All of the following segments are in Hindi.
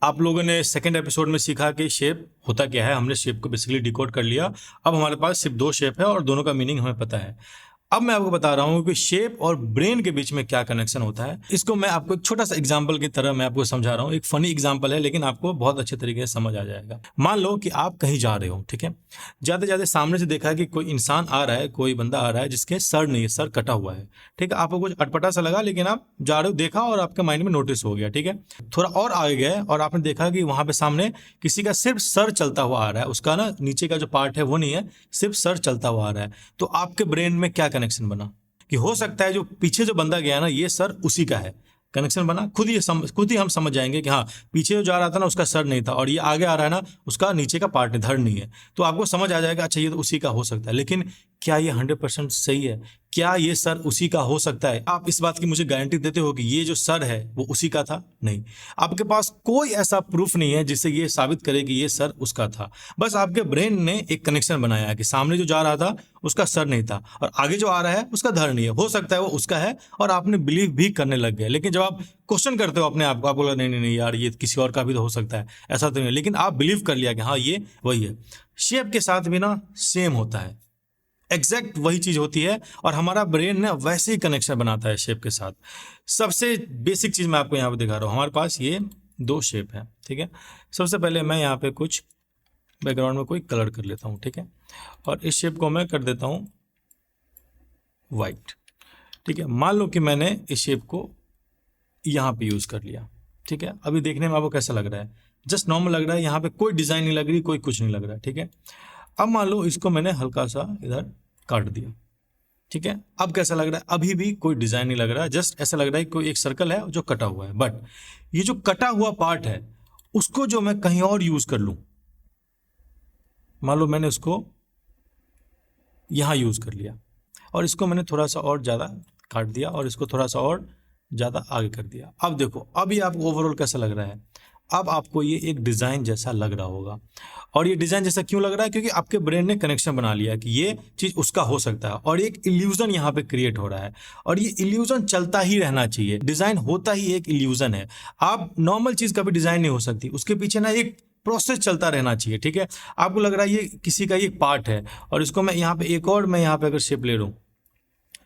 आप लोगों ने सेकंड एपिसोड में सीखा कि शेप होता क्या है, हमने शेप को बेसिकली डिकोड कर लिया। अब हमारे पास सिर्फ 2 शेप है और दोनों का मीनिंग हमें पता है। अब मैं आपको बता रहा हूं कि शेप और ब्रेन के बीच में क्या कनेक्शन होता है। इसको मैं आपको एक छोटा सा एग्जांपल की तरह मैं आपको समझा रहा हूं। एक फनी एग्जांपल है लेकिन आपको बहुत अच्छे तरीके से समझ आ जाएगा। मान लो कि आप कहीं जा रहे हो, ठीक है, जाते जाते सामने से देखा कि कोई इंसान आ रहा है, कोई बंदा आ रहा है जिसके सर नहीं है, सर कटा हुआ है, ठीक है। आपको कुछ अटपटा सा लगा लेकिन आप जा रहे हो, देखा और आपके माइंड में नोटिस हो गया, ठीक है। थोड़ा और आगे गए और आपने देखा कि वहां पे सामने किसी का सिर्फ सर चलता हुआ आ रहा है, उसका ना नीचे का जो पार्ट है वो नहीं है, सिर्फ सर चलता हुआ आ रहा है। तो आपके ब्रेन में क्या कनेक्शन बना कि हो सकता है जो पीछे जो बंदा गया ना, ये सर उसी का है। कनेक्शन बना, खुद ही हम समझ जाएंगे कि हाँ, पीछे जो जा रहा था ना उसका सर नहीं था और ये आगे आ रहा है ना उसका नीचे का पार्ट धड़ नहीं है। तो आपको समझ आ जाएगा अच्छा ये तो उसी का हो सकता है। लेकिन क्या ये 100% सही है? क्या ये सर उसी का हो सकता है? आप इस बात की मुझे गारंटी देते हो कि ये जो सर है वो उसी का था? नहीं, आपके पास कोई ऐसा प्रूफ नहीं है जिससे ये साबित करे कि ये सर उसका था। बस आपके ब्रेन ने एक कनेक्शन बनाया है कि सामने जो जा रहा था उसका सर नहीं था और आगे जो आ रहा है उसका धड़ नहीं है, हो सकता है वो उसका है, और आपने बिलीव भी करने लग गए। लेकिन जब आप क्वेश्चन करते हो अपने आप को, आप बोला नहीं नहीं नहीं यार, ये किसी और का भी तो हो सकता है, ऐसा तो नहीं, लेकिन आप बिलीव कर लिया कि हाँ ये वही है। शेप के साथ भी ना सेम होता है, एग्जैक्ट वही चीज होती है और हमारा ब्रेन ना वैसे ही कनेक्शन बनाता है शेप के साथ। सबसे बेसिक चीज मैं आपको यहाँ पे दिखा रहा हूँ। हमारे पास ये 2 शेप है, ठीक है। सबसे पहले मैं यहाँ पे कुछ बैकग्राउंड में कोई कलर कर लेता हूँ, ठीक है, और इस शेप को मैं कर देता हूँ वाइट, ठीक है। मान लो कि मैंने इस शेप को यहाँ पे यूज कर लिया, ठीक है। अभी देखने में आपको कैसा लग रहा है? जस्ट नॉर्मल लग रहा है, यहाँ पे कोई डिजाइन नहीं लग रही, कोई कुछ नहीं लग रहा है, ठीक है। अब मान लो इसको मैंने हल्का सा इधर काट दिया, ठीक है। अब कैसा लग रहा है? अभी भी कोई डिजाइन नहीं लग रहा है, जस्ट ऐसा लग रहा है कोई एक सर्कल है जो कटा हुआ है। बट ये जो कटा हुआ पार्ट है उसको जो मैं कहीं और यूज कर लूं, मान लो मैंने उसको यहां यूज कर लिया और इसको मैंने थोड़ा सा और ज्यादा काट दिया और इसको थोड़ा सा और ज्यादा आगे कर दिया। अब देखो अभी आपको ओवरऑल कैसा लग रहा है? अब आपको ये एक डिजाइन जैसा लग रहा होगा। और ये डिजाइन जैसा क्यों लग रहा है? क्योंकि आपके ब्रेन ने कनेक्शन बना लिया कि ये चीज उसका हो सकता है और एक इल्यूजन यहाँ पे क्रिएट हो रहा है और ये इल्यूजन चलता ही रहना चाहिए। डिजाइन होता ही एक इल्यूजन है। आप नॉर्मल चीज कभी डिजाइन नहीं हो सकती, उसके पीछे ना एक प्रोसेस चलता रहना चाहिए, ठीक है। आपको लग रहा है ये किसी का एक पार्ट है और इसको मैं यहाँ पे एक और मैं यहाँ पे अगर शेप ले लूँ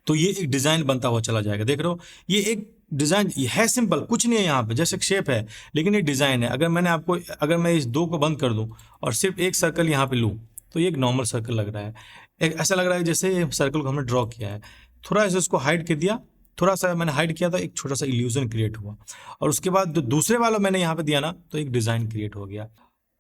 तो ये एक डिजाइन बनता हुआ चला जाएगा। देख रहे हो, ये एक डिजाइन है, सिंपल कुछ नहीं है यहाँ पे, जैसे शेप है लेकिन ये डिजाइन है। अगर मैं इस 2 को बंद कर दूं और सिर्फ एक सर्कल यहाँ पे लूं तो ये एक नॉर्मल सर्कल लग रहा है। एक ऐसा लग रहा है जैसे सर्कल को हमने ड्रॉ किया है, थोड़ा सा इसको हाइड कर दिया, थोड़ा सा मैंने हाइड किया था, एक छोटा सा इल्यूजन क्रिएट हुआ और उसके बाद दूसरे वाला मैंने यहाँ पे दिया ना तो एक डिजाइन क्रिएट हो गया।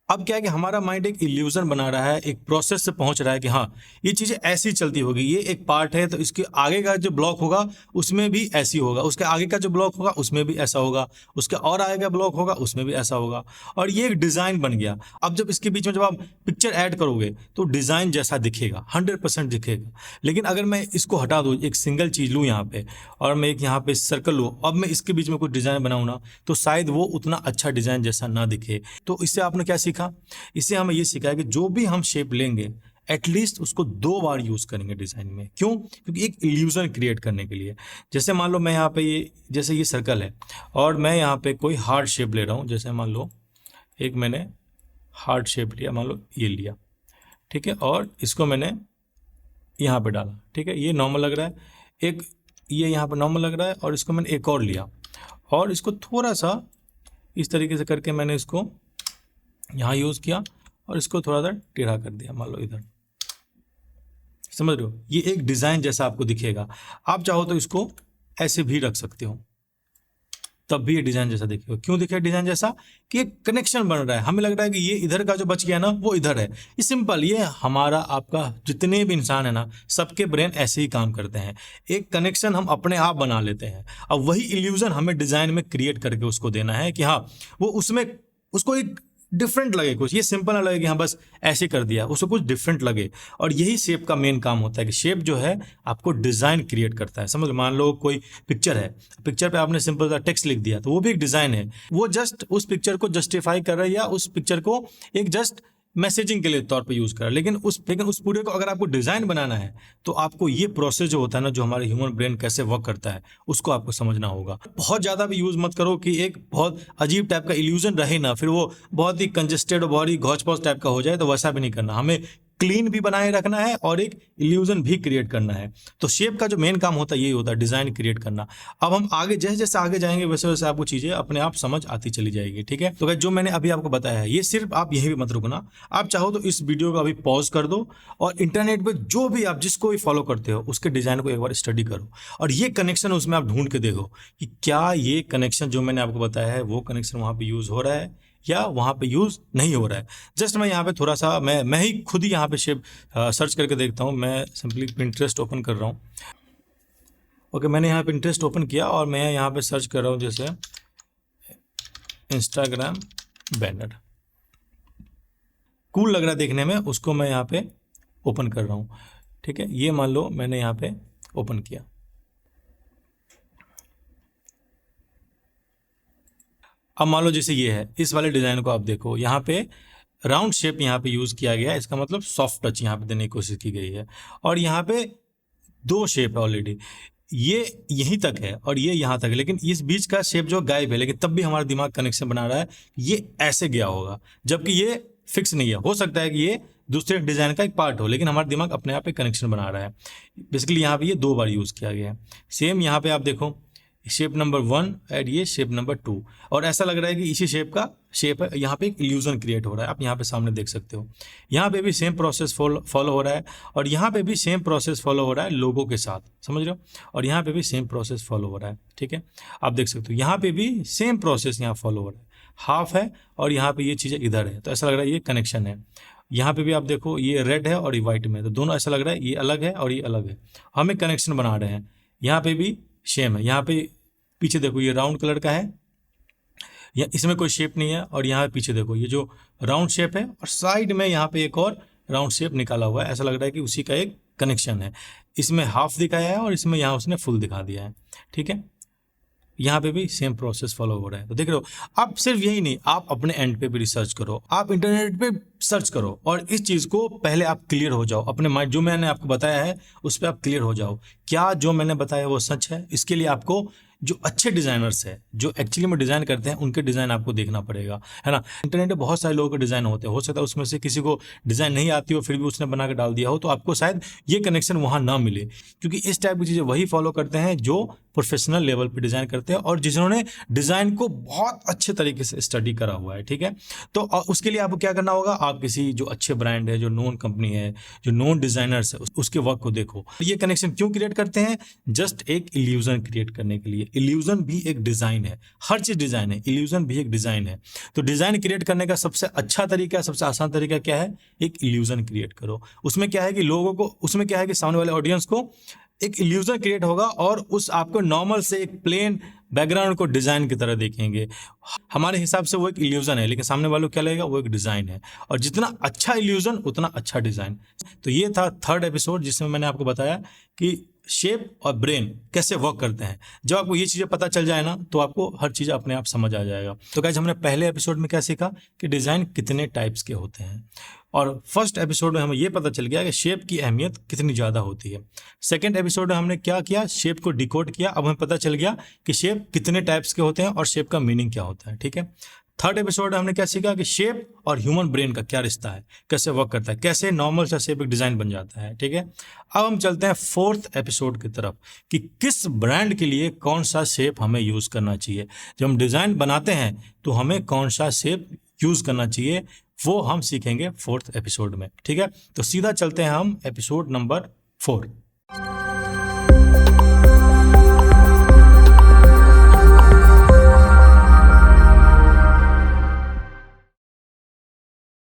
अब क्या है कि हमारा माइंड एक इल्यूजन बना रहा है, एक प्रोसेस से पहुंच रहा है कि हाँ ये चीजें ऐसी चलती होगी, ये एक पार्ट है तो इसके आगे का जो ब्लॉक होगा उसमें भी ऐसी होगा, उसके आगे का जो ब्लॉक होगा उसमें भी ऐसा होगा, उसके और आगे का ब्लॉक होगा उसमें भी ऐसा होगा और ये एक डिजाइन बन गया। अब जब इसके बीच में जब आप पिक्चर ऐड करोगे तो डिजाइन जैसा दिखेगा, 100% दिखेगा। लेकिन अगर मैं इसको हटा दूँ, एक सिंगल चीज लूँ यहाँ पे और मैं एक यहाँ पे सर्कल लूँ, अब मैं इसके बीच में कुछ डिजाइन बनाऊँ ना तो शायद वो उतना अच्छा डिजाइन जैसा ना दिखे। तो इससे आपने क्या सीखा? इससे हमें यह सीखा है कि जो भी हम शेप लेंगे एटलीस्ट उसको 2 बार यूज करेंगे डिजाइन में। क्यों? क्योंकि एक इल्यूजन क्रिएट करने के लिए। जैसे मान लो मैं यहाँ पे जैसे ये सर्कल है और मैं यहाँ पे कोई हार्ट शेप ले रहा हूँ, जैसे मान लो एक मैंने हार्ट शेप लिया, मान लो ये लिया, ठीक है, और इसको मैंने यहाँ पे डाला, ठीक है, ये नॉर्मल लग रहा है। एक ये यहाँ पे नॉर्मल लग रहा है और इसको मैंने एक और लिया और इसको थोड़ा सा इस तरीके से करके मैंने इसको यहाँ यूज किया और इसको थोड़ा सा टेढ़ा कर दिया, मान लो इधर। समझ रहे हो? ये एक डिजाइन जैसा आपको दिखेगा। आप चाहो तो इसको ऐसे भी रख सकते हो, तब भी ये डिजाइन जैसा दिखेगा। क्यों दिखेगा डिजाइन जैसा? कि एक कनेक्शन बन रहा है, हमें लग रहा है कि ये इधर का जो बच गया ना वो इधर है। ये सिंपल, ये हमारा आपका जितने भी इंसान है ना सबके ब्रेन ऐसे ही काम करते हैं। एक कनेक्शन हम अपने आप बना लेते हैं। अब वही इल्यूजन हमें डिजाइन में क्रिएट करके उसको देना है कि हाँ वो उसमें उसको एक डिफरेंट लगे, कुछ ये सिंपल ना लगे कि हाँ बस ऐसे कर दिया, उसको कुछ डिफरेंट लगे। और यही शेप का मेन काम होता है कि शेप जो है आपको डिजाइन क्रिएट करता है। समझ, मान लो कोई पिक्चर है, पिक्चर पे आपने सिंपल सा टेक्स्ट लिख दिया तो वो भी एक डिजाइन है। वो जस्ट उस पिक्चर को जस्टिफाई कर रहा है या उस पिक्चर को एक जस्ट मैसेजिंग के लिए तौर पे यूज़ करा, लेकिन उस पूरे को अगर आपको डिज़ाइन बनाना है तो आपको ये प्रोसेस जो होता है ना, जो हमारे ह्यूमन ब्रेन कैसे वर्क करता है उसको आपको समझना होगा। बहुत ज़्यादा भी यूज़ मत करो कि एक बहुत अजीब टाइप का इल्यूजन रहे ना, फिर वो बहुत ही कंजेस्टेड और बहुत ही घौच पौच टाइप का हो जाए, तो वैसा भी नहीं करना। हमें क्लीन भी बनाए रखना है और एक इल्यूजन भी क्रिएट करना है। तो शेप का जो मेन काम होता है यही होता है, डिज़ाइन क्रिएट करना। अब हम आगे जैसे जैसे आगे जाएंगे वैसे वैसे आपको चीज़ें अपने आप समझ आती चली जाएगी, ठीक है। तो गाइस जो मैंने अभी आपको बताया है ये सिर्फ आप यहीं भी मत रुकना, आप चाहो तो इस वीडियो को अभी पॉज कर दो और इंटरनेट पे जो भी आप जिसको भी फॉलो करते हो उसके डिज़ाइन को एक बार स्टडी करो और ये कनेक्शन उसमें आप ढूंढ के देखो कि क्या ये कनेक्शन जो मैंने आपको बताया है वो कनेक्शन वहाँ पे यूज़ हो रहा है या वहाँ पे यूज़ नहीं हो रहा है। जस्ट मैं यहाँ पे थोड़ा सा मैं ही खुद ही यहाँ पे शेप सर्च करके देखता हूँ। मैं सिंपली पिंटरेस्ट ओपन कर रहा हूँ। ओके, मैंने यहाँ पिंटरेस्ट ओपन किया और मैं यहाँ पे सर्च कर रहा हूँ जैसे इंस्टाग्राम बैनर। कूल लग रहा है देखने में, उसको मैं यहाँ पे ओपन कर रहा हूँ, ठीक है। ये मान लो मैंने यहाँ पे ओपन किया। अब मान लो जैसे ये है, इस वाले डिज़ाइन को आप देखो, यहाँ पे राउंड शेप यहाँ पे यूज़ किया गया है, इसका मतलब सॉफ्ट टच यहाँ पे देने की कोशिश की गई है। और यहाँ पे दो शेप है ऑलरेडी, ये यहीं तक है और ये यहाँ तक है, लेकिन इस बीच का शेप जो गायब है, लेकिन तब भी हमारा दिमाग कनेक्शन बना रहा है ये ऐसे गया होगा, जबकि ये फिक्स नहीं है। हो सकता है कि ये दूसरे डिज़ाइन का एक पार्ट हो, लेकिन हमारा दिमाग अपने आप एक कनेक्शन बना रहा है। बेसिकली यहाँ पे ये दो बार यूज़ किया गया है। सेम यहाँ पे आप देखो, शेप नंबर 1 एंड ये शेप नंबर 2, और ऐसा लग रहा है कि इसी शेप का शेप है। यहाँ पे एक इल्यूजन क्रिएट हो रहा है, आप यहाँ पे सामने देख सकते हो। यहाँ पे भी सेम प्रोसेस फॉलो हो रहा है और यहाँ पे भी सेम प्रोसेस फॉलो हो रहा है लोगों के साथ, समझ रहे हो। और यहाँ पे भी सेम प्रोसेस फॉलो हो रहा है, ठीक है। आप देख सकते हो यहाँ पे भी सेम प्रोसेस यहाँ फॉलो हो रहा है, हाफ है और यहाँ पे ये चीज़ें इधर है, तो ऐसा लग रहा है ये कनेक्शन है। यहाँ पे भी आप देखो ये रेड है और ये वाइट में, तो दोनों ऐसा लग रहा है ये अलग है और ये अलग है, हम एक कनेक्शन बना रहे हैं। यहाँ पे भी सेम है, यहाँ पे पीछे देखो ये राउंड कलर का है, या इसमें कोई शेप नहीं है, और यहाँ पीछे देखो ये जो राउंड शेप है और साइड में यहाँ पे एक और राउंड शेप निकाला हुआ है, ऐसा लग रहा है कि उसी का एक कनेक्शन है। इसमें हाफ दिखाया है और इसमें यहाँ उसने फुल दिखा दिया है, ठीक है। यहाँ पे भी सेम प्रोसेस फॉलो हो रहा है। तो देख रहे हो, आप सिर्फ यही नहीं, आप अपने एंड पे भी रिसर्च करो, आप इंटरनेट पे सर्च करो और इस चीज़ को पहले आप क्लियर हो जाओ अपने माइंड, जो मैंने आपको बताया है उस पर आप क्लियर हो जाओ, क्या जो मैंने बताया वो सच है। इसके लिए आपको जो अच्छे डिज़ाइनर्स हैं, जो एक्चुअली में डिज़ाइन करते हैं, उनके डिज़ाइन आपको देखना पड़ेगा, है ना। इंटरनेट पे बहुत सारे लोगों के डिज़ाइन होते हैं, हो सकता है उसमें से किसी को डिज़ाइन नहीं आती हो फिर भी उसने बना के डाल दिया हो, तो आपको शायद ये कनेक्शन वहाँ ना मिले, क्योंकि इस टाइप की चीज़ें वही फॉलो करते हैं जो प्रोफेशनल लेवल पे डिज़ाइन करते हैं और जिन्होंने डिज़ाइन को बहुत अच्छे तरीके से स्टडी करा हुआ है, ठीक है। तो उसके लिए आपको क्या करना होगा, आप किसी जो अच्छे ब्रांड है, जो नोन कंपनी है, जो नोन डिज़ाइनर्स है, उसके वर्क को देखो। ये कनेक्शन क्यों क्रिएट करते हैं, जस्ट एक इल्यूजन क्रिएट करने के लिए। इल्यूजन भी एक डिज़ाइन है, हर चीज़ डिज़ाइन है, इल्यूजन भी एक डिज़ाइन है। तो डिज़ाइन क्रिएट करने का सबसे अच्छा तरीका, सबसे आसान तरीका क्या है, एक इल्यूजन क्रिएट करो। उसमें क्या है कि लोगों को, उसमें क्या है कि सामने वाले ऑडियंस को एक इल्यूजन क्रिएट होगा और उस आपको नॉर्मल से एक प्लेन बैकग्राउंड को डिज़ाइन की तरह देखेंगे। हमारे हिसाब से वो एक इल्यूजन है, लेकिन सामने वालों को क्या लगेगा, वो एक डिज़ाइन है, और जितना अच्छा इल्यूजन उतना अच्छा डिज़ाइन। तो ये था 3rd एपिसोड जिसमें मैंने आपको बताया कि शेप और ब्रेन कैसे वर्क करते हैं। जब आपको ये चीज़ें पता चल जाए ना, तो आपको हर चीज़ अपने आप समझ आ जाएगा। तो गाइस हमने पहले एपिसोड में क्या सीखा कि डिज़ाइन कितने टाइप्स के होते हैं, और फर्स्ट एपिसोड में हमें ये पता चल गया कि शेप की अहमियत कितनी ज़्यादा होती है। सेकंड एपिसोड में हमने क्या किया, शेप को डिकोड किया, अब हमें पता चल गया कि शेप कितने टाइप्स के होते हैं और शेप का मीनिंग क्या होता है, ठीक है। 3rd एपिसोड में हमने क्या सीखा कि शेप और ह्यूमन ब्रेन का क्या रिश्ता है, कैसे वर्क करता है, कैसे नॉर्मल सा शेप एक डिज़ाइन बन जाता है, ठीक है। अब हम चलते हैं 4th एपिसोड की तरफ कि किस ब्रांड के लिए कौन सा शेप हमें यूज़ करना चाहिए। जब हम डिज़ाइन बनाते हैं तो हमें कौन सा शेप यूज़ करना चाहिए, वो हम सीखेंगे 4th एपिसोड में, ठीक है। तो सीधा चलते हैं हम एपिसोड नंबर 4।